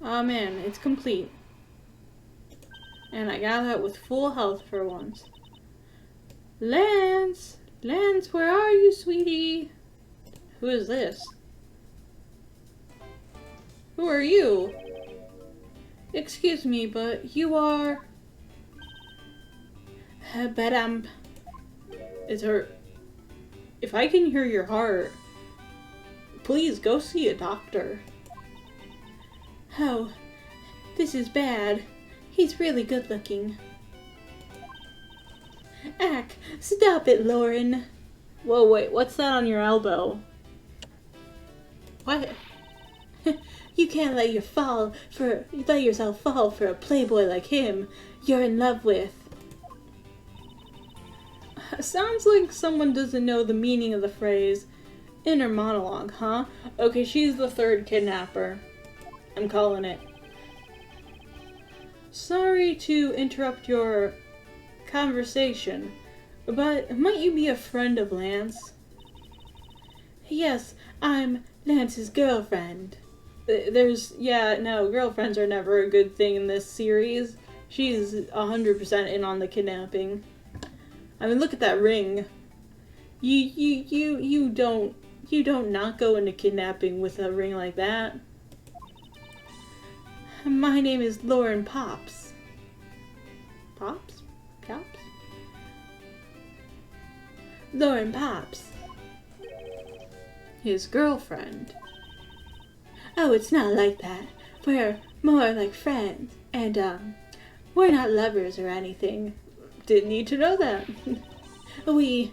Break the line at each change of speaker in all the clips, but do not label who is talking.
Oh man, it's complete. And I got out with full health for once. Lance! Lance, where are you, sweetie? Who is this? Who are you? Excuse me, but you are... Badam. Is her... If I can hear your heart, please go see a doctor. Oh, this is bad. He's really good looking. Ack, stop it, Lauren. Whoa, wait, what's that on your elbow? What? You can't let yourself fall for a playboy like him you're in love with. Sounds like someone doesn't know the meaning of the phrase inner monologue, huh? Okay, she's the third kidnapper. I'm calling it. Sorry to interrupt your conversation, but might you be a friend of Lance? Yes, I'm Lance's girlfriend. No, girlfriends are never a good thing in this series. She's 100% in on the kidnapping. I mean, look at that ring. You don't not go into kidnapping with a ring like that. My name is Lauren Pops. Pops? Pops? Lauren Pops. His girlfriend. Oh, it's not like that. We're more like friends. And, we're not lovers or anything. Didn't need to know that. We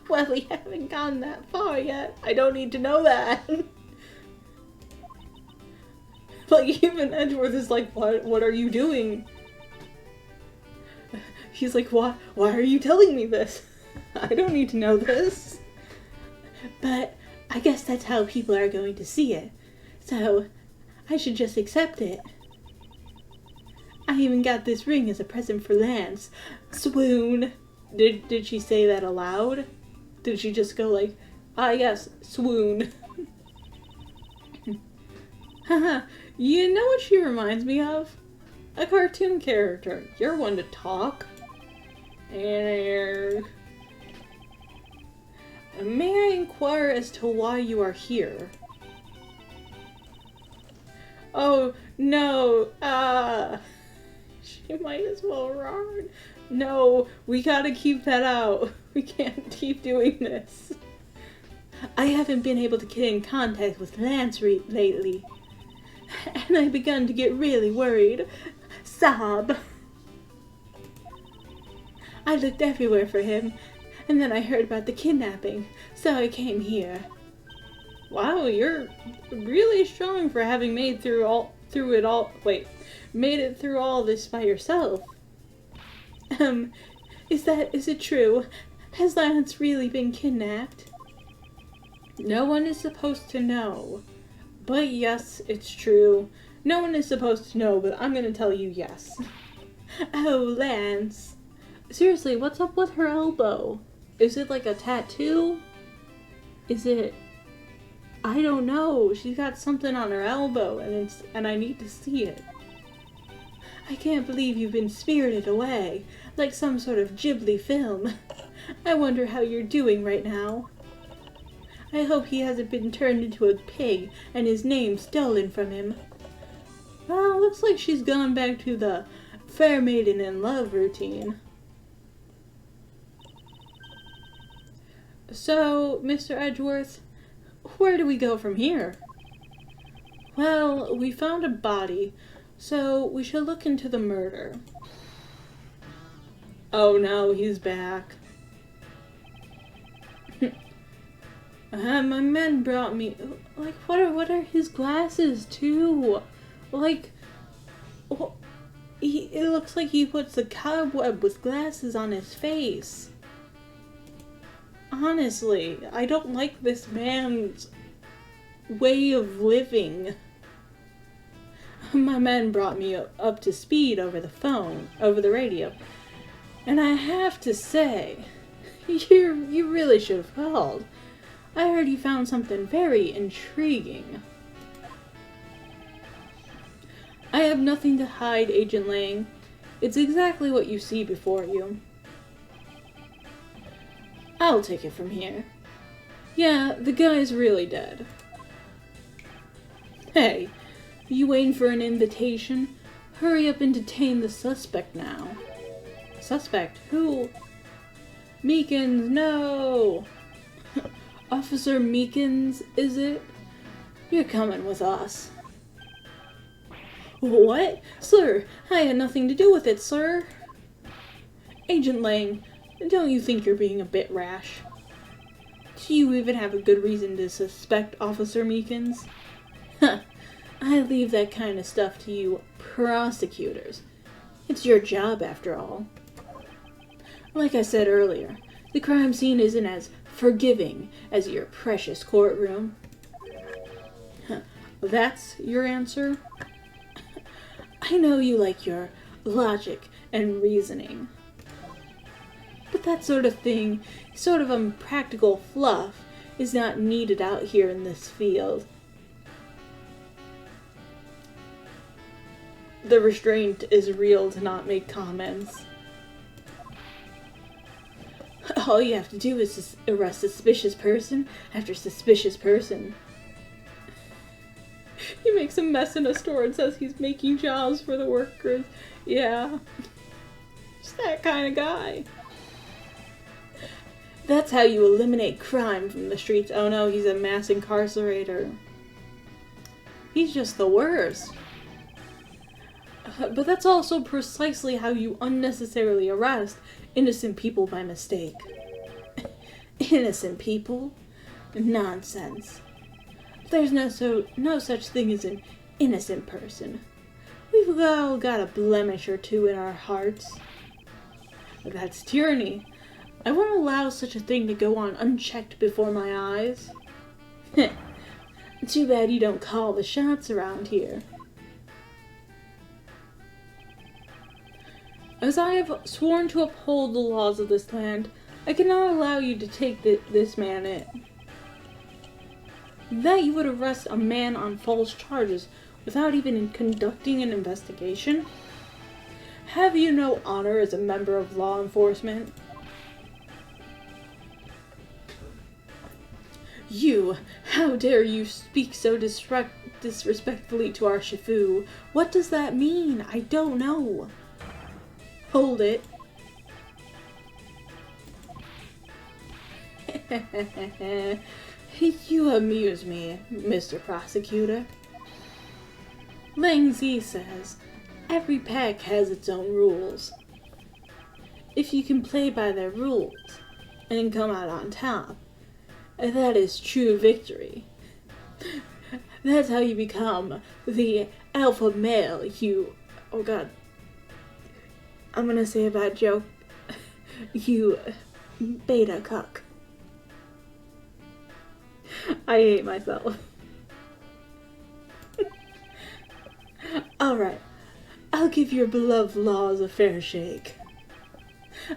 haven't gone that far yet. I don't need to know that. Like, even Edgeworth is like, what are you doing? He's like, why are you telling me this? I don't need to know this. But I guess that's how people are going to see it. So, I should just accept it. I even got this ring as a present for Lance. Swoon. Did she say that aloud? Did she just go like, yes, swoon. Haha, you know what she reminds me of? A cartoon character. You're one to talk. And may I inquire as to why you are here? Oh, no, she might as well run. No, we gotta keep that out. We can't keep doing this. I haven't been able to get in contact with Lance lately. And I've begun to get really worried. Sob. I looked everywhere for him, and then I heard about the kidnapping, so I came here. Wow, you're really strong for having made it through all this by yourself. Is it true? Has Lance really been kidnapped? No one is supposed to know. But yes, it's true. No one is supposed to know, but I'm gonna tell you yes. Oh, Lance. Seriously, what's up with her elbow? Is it like a tattoo? Is it... I don't know. She's got something on her elbow, and I need to see it. I can't believe you've been spirited away, like some sort of Ghibli film. I wonder how you're doing right now. I hope he hasn't been turned into a pig and his name stolen from him. Well, looks like she's gone back to the fair maiden in love routine. So, Mr. Edgeworth, where do we go from here? Well, we found a body, so we should look into the murder. Oh no, he's back. My men brought me, like, what are his glasses, too? Like, it looks like he puts a cobweb with glasses on his face. Honestly, I don't like this man's way of living. My men brought me up to speed over the radio. And I have to say, you really should have called. I heard you found something very intriguing. I have nothing to hide, Agent Lang. It's exactly what you see before you. I'll take it from here. Yeah, the guy's really dead. Hey, you waiting for an invitation? Hurry up and detain the suspect now. Suspect? Who? Meekins, no! Officer Meekins, is it? You're coming with us. What? Sir, I had nothing to do with it, sir. Agent Lang, don't you think you're being a bit rash? Do you even have a good reason to suspect Officer Meekins? Huh. I leave that kind of stuff to you prosecutors. It's your job, after all. Like I said earlier, the crime scene isn't as forgiving as your precious courtroom. Huh. That's your answer? I know you like your logic and reasoning. But that sort of thing, sort of impractical fluff, is not needed out here in this field. The restraint is real to not make comments. All you have to do is arrest suspicious person after suspicious person. He makes a mess in a store and says he's making jobs for the workers. Yeah. Just that kind of guy. That's how you eliminate crime from the streets. Oh no, he's a mass incarcerator. He's just the worst. But that's also precisely how you unnecessarily arrest innocent people by mistake. Innocent people? Nonsense. There's no such thing as an innocent person. We've all got a blemish or two in our hearts. That's tyranny. I won't allow such a thing to go on unchecked before my eyes. Too bad you don't call the shots around here. As I have sworn to uphold the laws of this land, I cannot allow you to take this man in. That you would arrest a man on false charges without even conducting an investigation? Have you no honor as a member of law enforcement? You! How dare you speak so disrespectfully to our Shifu? What does that mean? I don't know. Hold it. You amuse me, Mr. Prosecutor. Lang Zi says, every pack has its own rules. If you can play by their rules and come out on top, that is true victory. That's how you become the alpha male you... Oh god. I'm gonna say a bad joke. You beta cuck. I hate myself. Alright, I'll give your beloved laws a fair shake.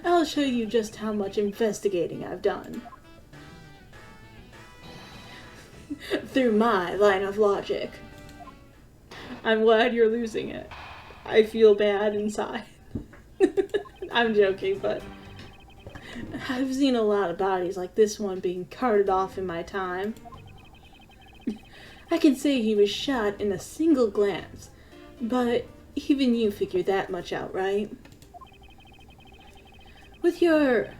I'll show you just how much investigating I've done. Through my line of logic. I'm glad you're losing it. I feel bad inside. I'm joking, but I've seen a lot of bodies like this one being carted off in my time. I can say he was shot in a single glance, but even you figured that much out, right? With your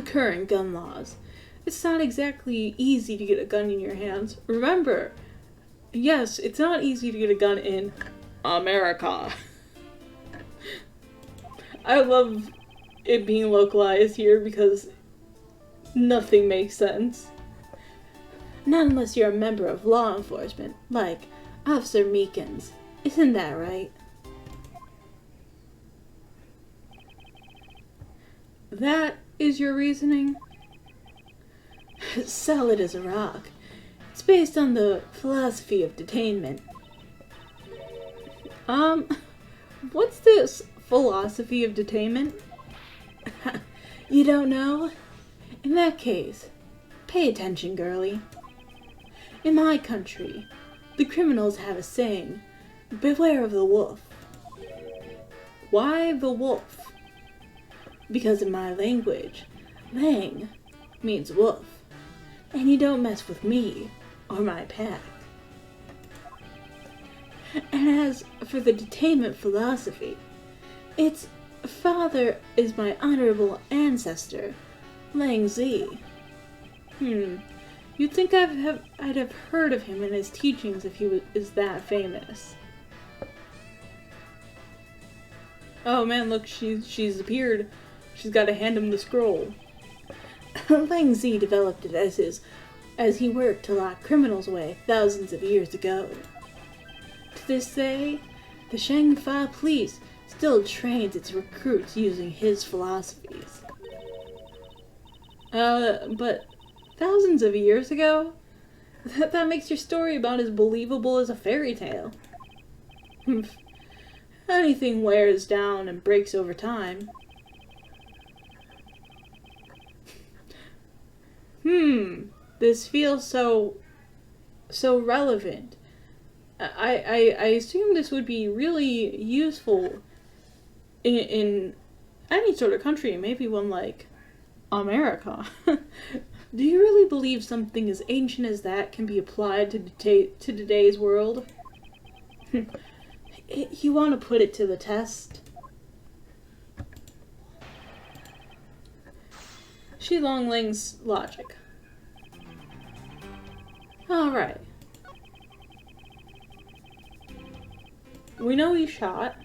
current gun laws, it's not exactly easy to get a gun in your hands. Remember, yes, it's not easy to get a gun in America. I love it being localized here because nothing makes sense. Not unless you're a member of law enforcement, like Officer Meekins. Isn't that right? That is your reasoning? Solid as a rock. It's based on the philosophy of detainment. What's this philosophy of detainment? You don't know? In that case, pay attention, girlie. In my country, the criminals have a saying, Beware of the wolf. Why the wolf? Because in my language, Lang means wolf, and you don't mess with me or my pack. And as for the detainment philosophy, its father is my honorable ancestor, Lang Zi. You'd think I'd have heard of him and his teachings if he is that famous. Oh man, look, she's appeared. She's got to hand him the scroll. Lang Zi developed it as he worked to lock criminals away thousands of years ago. To this day, the Shangfa police still trains its recruits using his philosophies. But thousands of years ago? That makes your story about as believable as a fairy tale. Anything wears down and breaks over time. This feels so relevant. I assume this would be really useful in any sort of country, maybe one like America. Do you really believe something as ancient as that can be applied to today's world? You want to put it to the test? Shi Longling's logic. Alright. We know he shot.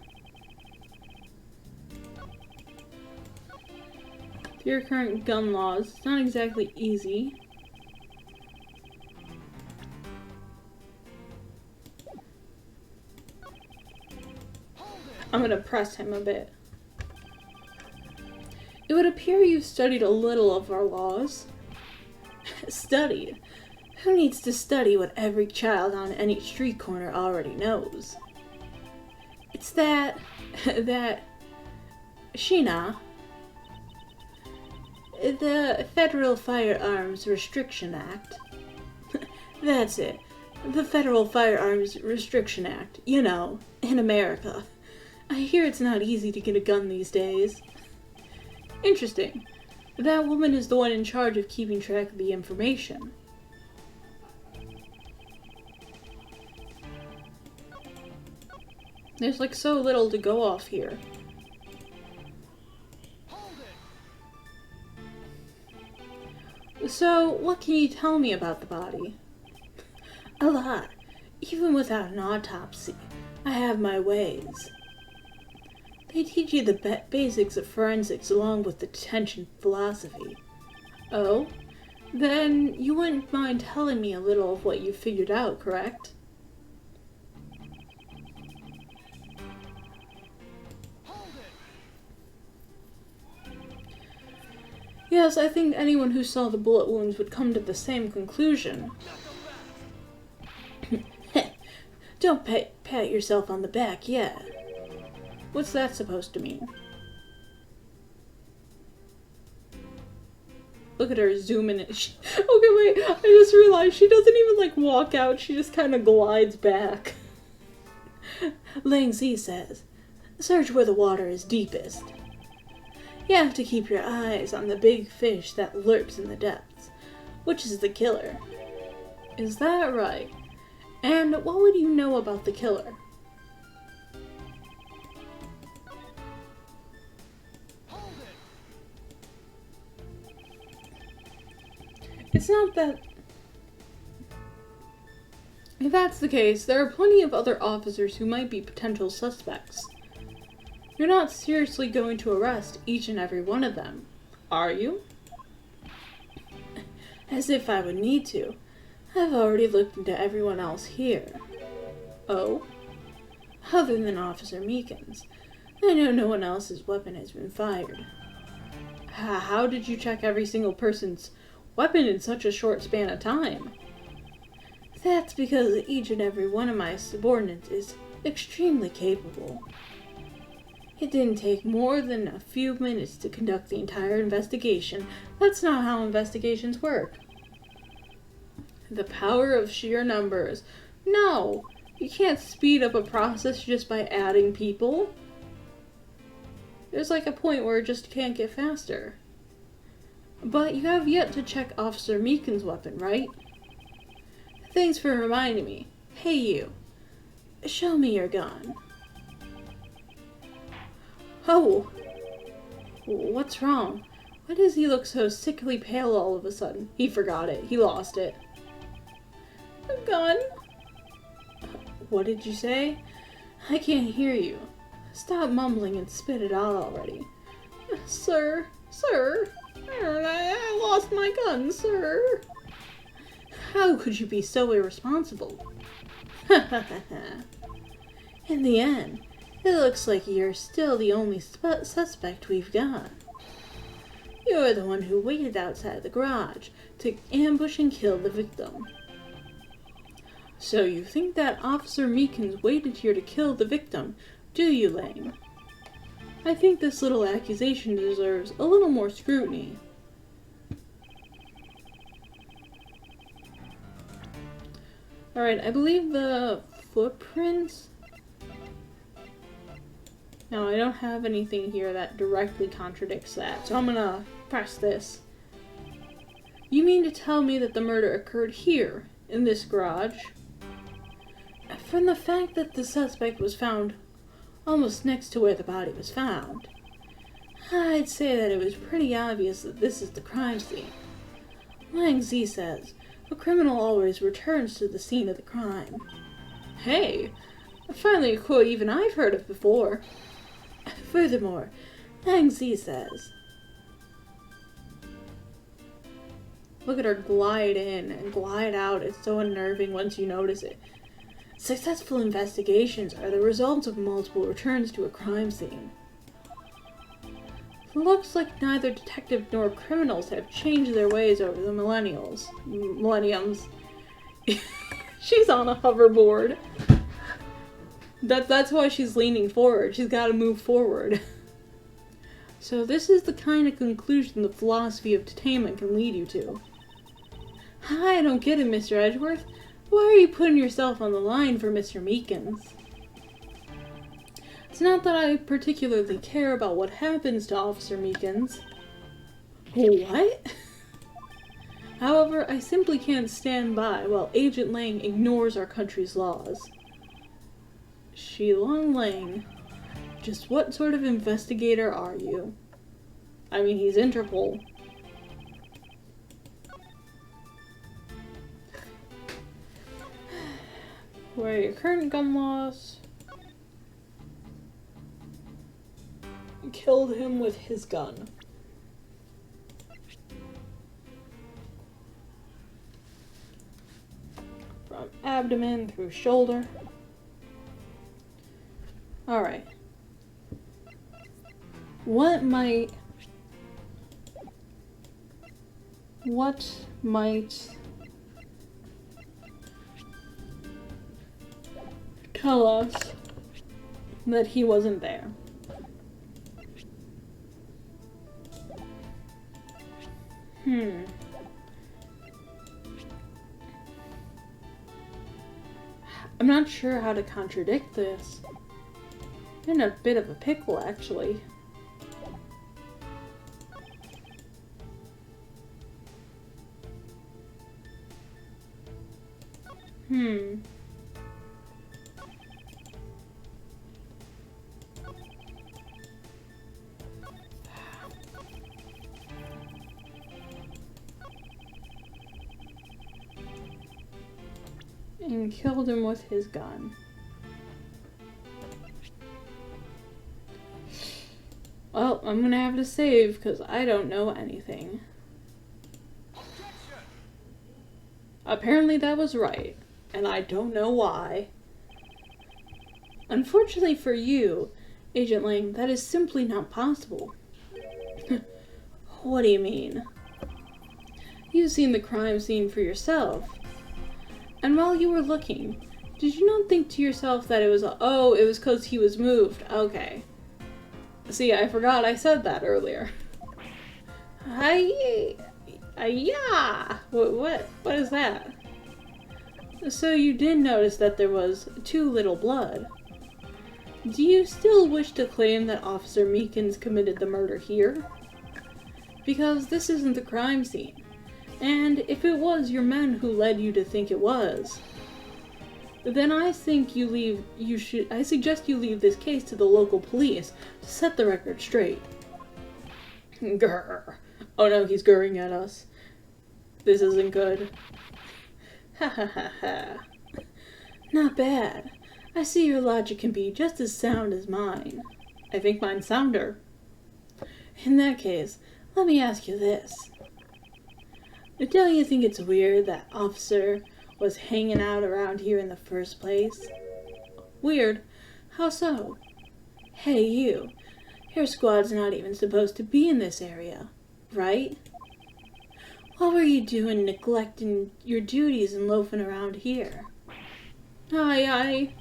Your current gun laws, it's not exactly easy. I'm gonna press him a bit. It would appear you've studied a little of our laws. Studied? Who needs to study what every child on any street corner already knows? It's that Sheena, the Federal Firearms Restriction Act. That's it. The Federal Firearms Restriction Act. You know, in America. I hear it's not easy to get a gun these days. Interesting. That woman is the one in charge of keeping track of the information. There's like so little to go off here. So, what can you tell me about the body? A lot. Even without an autopsy, I have my ways. They teach you the basics of forensics along with the detention philosophy. Oh? Then you wouldn't mind telling me a little of what you figured out, correct? Yes, I think anyone who saw the bullet wounds would come to the same conclusion. Don't pat yourself on the back yet. What's that supposed to mean? Look at her zoom in. Okay, wait, I just realized she doesn't even like walk out, she just kind of glides back. Lang Zi says, search where the water is deepest. You have to keep your eyes on the big fish that lurks in the depths, which is the killer. Is that right? And what would you know about the killer? It's not that... If that's the case, there are plenty of other officers who might be potential suspects. You're not seriously going to arrest each and every one of them, are you? As if I would need to. I've already looked into everyone else here. Oh? Other than Officer Meekins, I know no one else's weapon has been fired. How did you check every single person's weapon in such a short span of time? That's because each and every one of my subordinates is extremely capable. It didn't take more than a few minutes to conduct the entire investigation. That's not how investigations work. The power of sheer numbers. No, You can't speed up a process just by adding people. There's like a point where it just can't get faster. But you have yet to check Officer Meekin's weapon, right? Thanks for reminding me. Hey you, show me your gun. Oh, what's wrong? Why does he look so sickly pale all of a sudden? He forgot it. He lost it. A gun? What did you say? I can't hear you. Stop mumbling and spit it out already. Sir, I lost my gun, sir. How could you be so irresponsible? In the end, it looks like you're still the only suspect we've got. You're the one who waited outside the garage to ambush and kill the victim. So you think that Officer Meekins waited here to kill the victim, do you, Lang? I think this little accusation deserves a little more scrutiny. Alright, I believe the footprints... No, I don't have anything here that directly contradicts that, so I'm gonna press this. You mean to tell me that the murder occurred here, in this garage? From the fact that the suspect was found almost next to where the body was found, I'd say that it was pretty obvious that this is the crime scene. Lang Zi says, a criminal always returns to the scene of the crime. Hey, finally a quote even I've heard of before. Furthermore, Lang Zi says... Look at her glide in and glide out. It's so unnerving once you notice it. Successful investigations are the results of multiple returns to a crime scene. Looks like neither detective nor criminals have changed their ways over the millenniums. She's on a hoverboard. That's why she's leaning forward. She's got to move forward. So this is the kind of conclusion the philosophy of detainment can lead you to. I don't get it, Mr. Edgeworth. Why are you putting yourself on the line for Mr. Meekins? It's not that I particularly care about what happens to Officer Meekins. What? However, I simply can't stand by while Agent Lang ignores our country's laws. Shilong Lang, just what sort of investigator are you? I mean, he's Interpol. Where are your current gun laws? Killed him with his gun. From abdomen through shoulder. Alright. What might tell us that he wasn't there? I'm not sure how to contradict this. I'm in a bit of a pickle, actually. And killed him with his gun. Well, I'm gonna have to save because I don't know anything. Apparently that was right, and I don't know why. Unfortunately for you, Agent Lang, that is simply not possible. What do you mean? You've seen the crime scene for yourself. And while you were looking, did you not think to yourself that it was because he was moved? Okay. See, I forgot I said that earlier. Yeah. What is that? So you did notice that there was too little blood. Do you still wish to claim that Officer Meekins committed the murder here? Because this isn't the crime scene, and if it was your men who led you to think it was, then I suggest you leave this case to the local police to set the record straight. Grr. Oh no, he's grrring at us. This isn't good. Ha ha ha ha. Not bad. I see your logic can be just as sound as mine. I think mine's sounder. In that case, let me ask you this. Don't you think it's weird that officer was hanging out around here in the first place? Weird? How so? Hey you, your squad's not even supposed to be in this area, right? What were you doing neglecting your duties and loafing around here? Aye.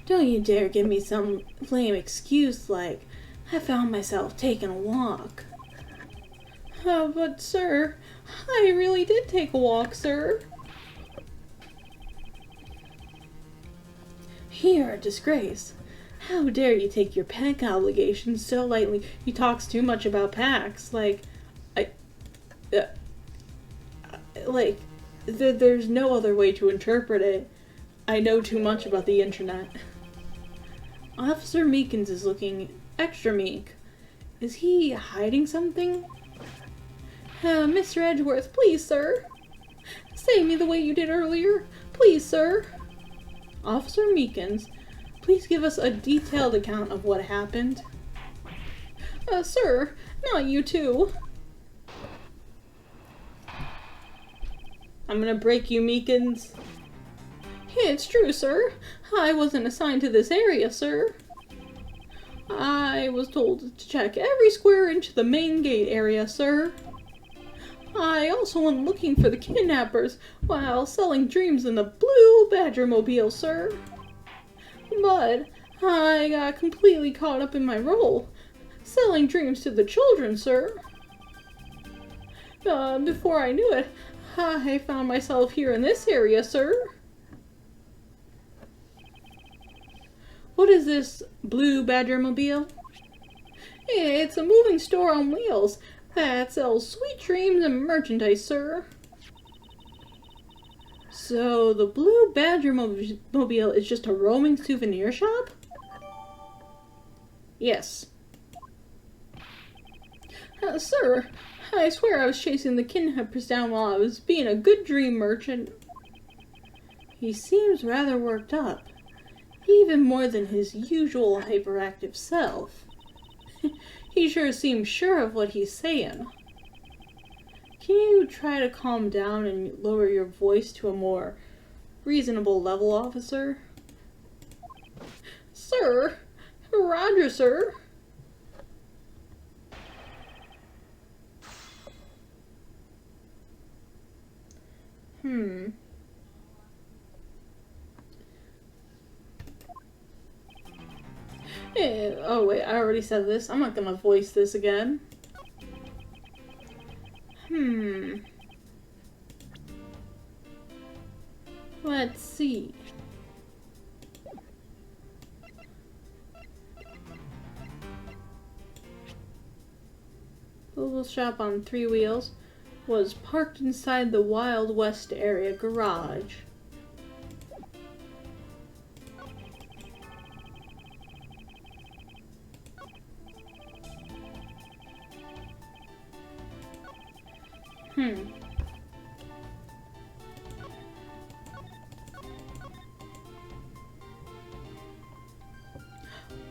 Don't you dare give me some lame excuse like, I found myself taking a walk. But sir, I really did take a walk, sir. You're a disgrace. How dare you take your pack obligations so lightly? He talks too much about packs, there's no other way to interpret it. I know too much about the internet. Officer Meekins is looking extra meek. Is he hiding something? Mr. Edgeworth, please, sir. Say me the way you did earlier. Please, sir. Officer Meekins, please give us a detailed account of what happened. Sir, not you too. I'm gonna break you, Meekins. It's true, sir. I wasn't assigned to this area, sir. I was told to check every square inch of the main gate area, sir. I also went looking for the kidnappers while selling dreams in the Blue Badger Mobile, sir. But I got completely caught up in my role, selling dreams to the children, sir. Before I knew it, I found myself here in this area, sir. What is this Blue Badger Mobile? It's a moving store on wheels that sells sweet dreams and merchandise, sir. So the Blue Badger Mobile is just a roaming souvenir shop? Yes. Sir, I swear I was chasing the kidnappers down while I was being a good dream merchant. He seems rather worked up, even more than his usual hyperactive self. He sure seems sure of what he's saying. Can you try to calm down and lower your voice to a more reasonable level, officer? Sir! Roger, sir! Oh wait, I already said this. I'm not gonna voice this again. Let's see. The little shop on 3 wheels was parked inside the Wild West area garage.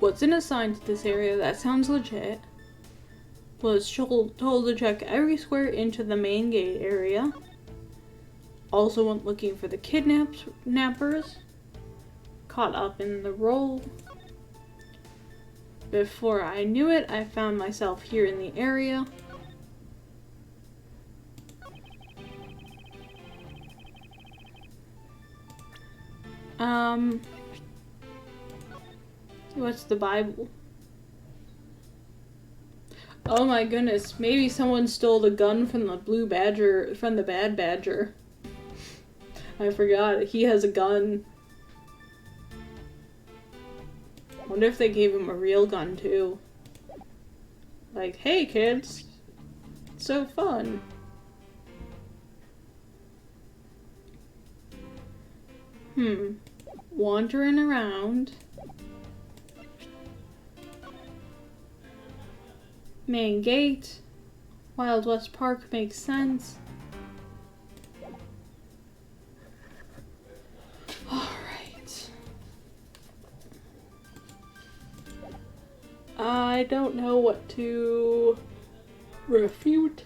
Wasn't assigned to this area, that sounds legit. Was told to check every square inch of the main gate area. Also went looking for the kidnappers. Caught up in the role. Before I knew it, I found myself here in the area. What's the Bible? Oh my goodness, maybe someone stole the gun from the Blue Badger, from the Bad Badger. I forgot. He has a gun. Wonder if they gave him a real gun, too. Like, hey, kids. It's so fun. Wandering around. Main gate. Wild West Park makes sense. Alright. I don't know what to refute.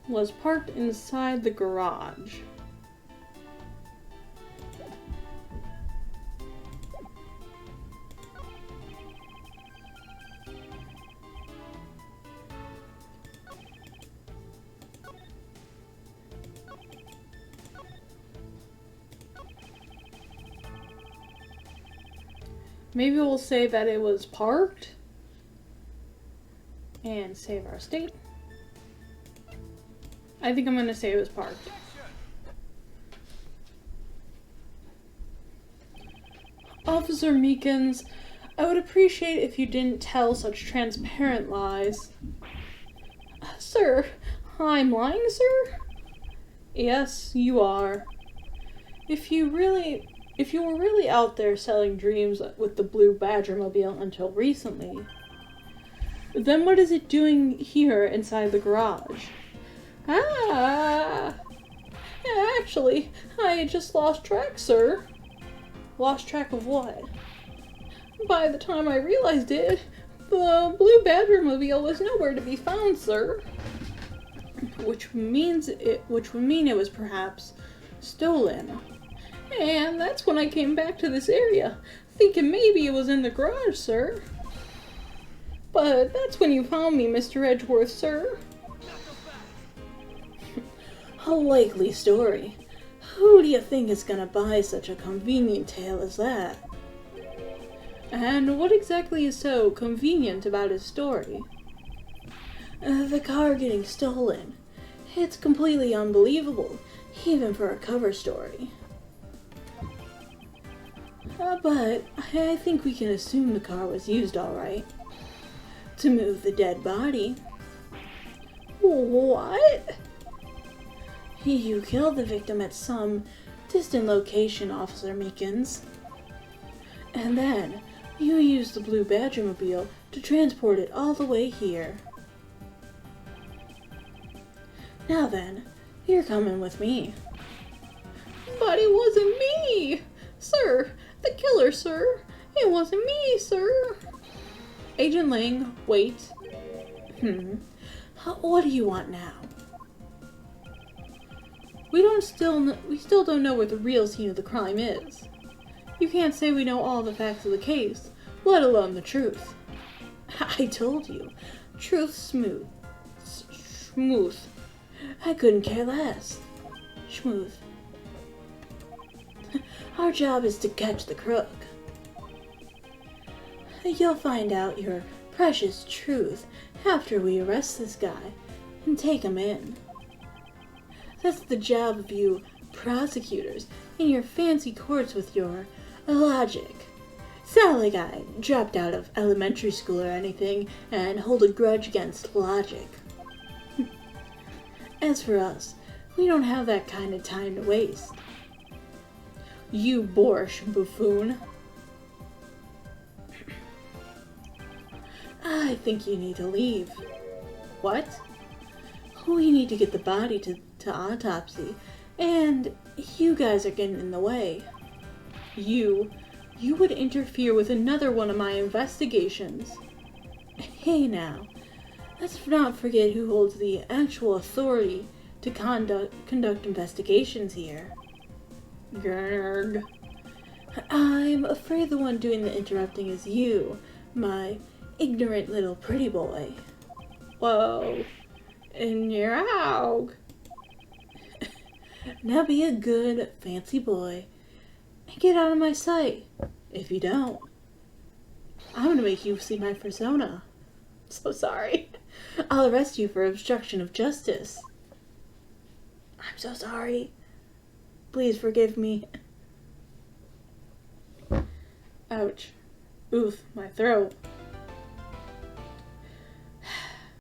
Was parked inside the garage. Maybe we'll say that it was parked and save our state. I think I'm gonna say it was parked. Officer Meekins, I would appreciate if you didn't tell such transparent lies. Sir, I'm lying, sir? Yes, you are. If you were really out there selling dreams with the Blue Badgermobile until recently, then what is it doing here inside the garage? Actually, I just lost track, sir. Lost track of what? By the time I realized it, the Blue Badgermobile was nowhere to be found, sir. Which would mean it was perhaps stolen. And that's when I came back to this area, thinking maybe it was in the garage, sir. But that's when you found me, Mr. Edgeworth, sir. A likely story. Who do you think is gonna buy such a convenient tale as that? And what exactly is so convenient about his story? The car getting stolen. It's completely unbelievable, even for a cover story. But I think we can assume the car was used alright. To move the dead body. What? You killed the victim at some distant location, Officer Meekins. And then, you used the Blue Badgermobile to transport it all the way here. Now then, you're coming with me. But it wasn't me! Sir, the killer, sir. It wasn't me, sir. Agent Lang, wait. What do you want now? We still don't know where the real scene of the crime is. You can't say we know all the facts of the case, let alone the truth. I told you. Truth smooth. Schmooth. I couldn't care less. Schmooth. Our job is to catch the crook. You'll find out your precious truth after we arrest this guy and take him in. That's the job of you prosecutors in your fancy courts with your logic. It's not like I dropped out of elementary school or anything and hold a grudge against logic. As for us, we don't have that kind of time to waste. You boorish buffoon. I think you need to leave. What? We need to get the body to autopsy, and you guys are getting in the way. You would interfere with another one of my investigations. Hey now, let's not forget who holds the actual authority to conduct investigations here. Grrg. I'm afraid the one doing the interrupting is you, my ignorant little pretty boy. Whoa. In your hog. Now be a good, fancy boy and get out of my sight. If you don't, I'm gonna make you see my persona. So sorry. I'll arrest you for obstruction of justice. I'm so sorry. Please forgive me. Ouch. Oof, my throat.